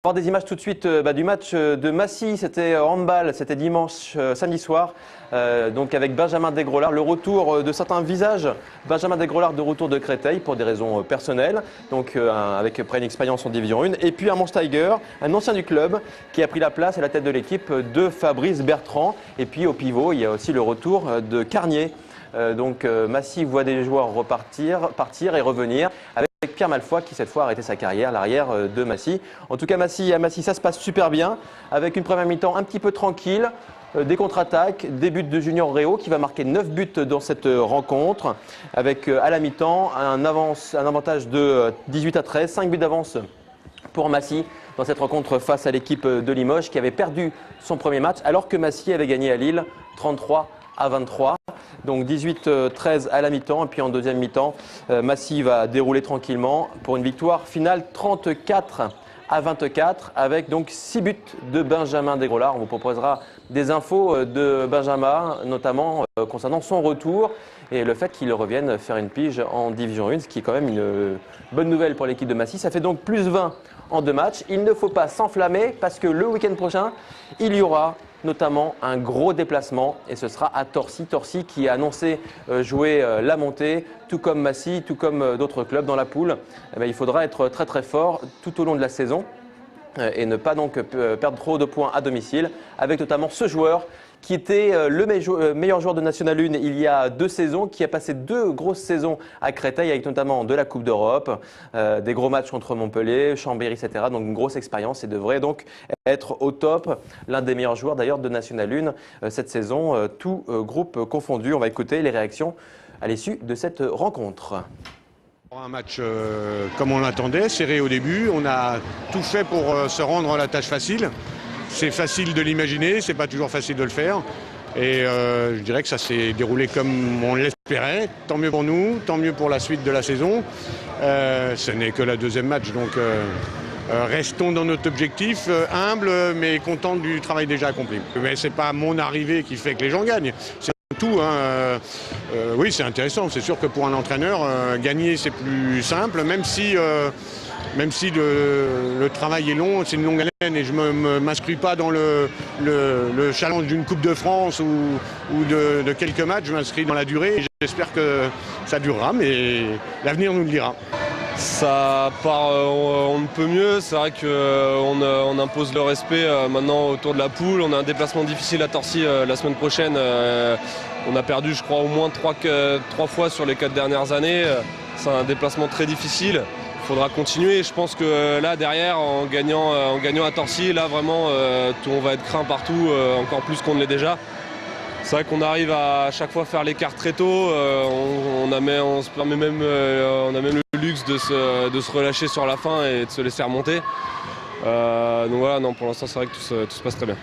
On va voir des images tout de suite du match de Massy, c'était handball, c'était dimanche, samedi soir, donc avec Benjamin Desgrolard, le retour de certains visages. Benjamin Desgrolard de retour de Créteil pour des raisons personnelles, donc avec près une expérience en Division 1. Et puis Armand Steiger, un ancien du club, qui a pris la place à la tête de l'équipe de Fabrice Bertrand. Et puis au pivot, il y a aussi le retour de Carnier. Donc Massy voit des joueurs partir et revenir avec Pierre Malfoy qui cette fois a arrêté sa carrière, l'arrière de Massy. En tout cas à Massy ça se passe super bien avec une première mi-temps un petit peu tranquille, des contre-attaques, des buts de Junior Réau qui va marquer 9 buts dans cette rencontre avec à la mi-temps un avantage de 18-13, 5 buts d'avance pour Massy dans cette rencontre face à l'équipe de Limoges qui avait perdu son premier match alors que Massy avait gagné à Lille 33-23. Donc 18-13 à la mi-temps et puis en deuxième mi-temps, Massy va dérouler tranquillement pour une victoire finale 34-24 avec donc 6 buts de Benjamin Desgrolard. On vous proposera des infos de Benjamin, notamment concernant son retour et le fait qu'il revienne faire une pige en Division 1, ce qui est quand même une bonne nouvelle pour l'équipe de Massy. Ça fait donc plus 20 en 2 matchs. Il ne faut pas s'enflammer parce que le week-end prochain, il y aura notamment un gros déplacement et ce sera à Torcy. Torcy qui a annoncé jouer la montée, tout comme Massy, tout comme d'autres clubs dans la poule. Il faudra être très très fort tout au long de la saison et ne pas donc perdre trop de points à domicile avec notamment ce joueur qui était le meilleur joueur de National 1 il y a 2 saisons, qui a passé 2 grosses saisons à Créteil avec notamment de la Coupe d'Europe, des gros matchs contre Montpellier, Chambéry, etc. Donc une grosse expérience et devrait donc être au top, l'un des meilleurs joueurs d'ailleurs de National 1 cette saison, tout groupe confondu. On va écouter les réactions à l'issue de cette rencontre. Un match comme on l'attendait, serré au début, on a tout fait pour se rendre à la tâche facile. C'est facile de l'imaginer, c'est pas toujours facile de le faire. Et je dirais que ça s'est déroulé comme on l'espérait. Tant mieux pour nous, tant mieux pour la suite de la saison. Ce n'est que la deuxième match, donc restons dans notre objectif, humble mais content du travail déjà accompli. Mais c'est pas mon arrivée qui fait que les gens gagnent. C'est tout, hein. Oui, c'est intéressant. C'est sûr que pour un entraîneur, gagner c'est plus simple, même si le travail est long, c'est une longue haleine et je ne m'inscris pas dans le challenge d'une Coupe de France ou de quelques matchs, je m'inscris dans la durée et j'espère que ça durera, mais l'avenir nous le dira. Ça part, on ne peut mieux, c'est vrai qu'on impose le respect maintenant autour de la poule. On a un déplacement difficile à Torcy la semaine prochaine. On a perdu je crois au moins 3 fois sur les 4 dernières années. C'est un déplacement très difficile. Il faudra continuer. Je pense que là derrière, en gagnant à Torcy, là vraiment on va être craint partout, encore plus qu'on ne l'est déjà. C'est vrai qu'on arrive à chaque fois faire l'écart très tôt. On a même le luxe de se relâcher sur la fin et de se laisser remonter. Donc voilà, non, pour l'instant c'est vrai que tout se passe très bien.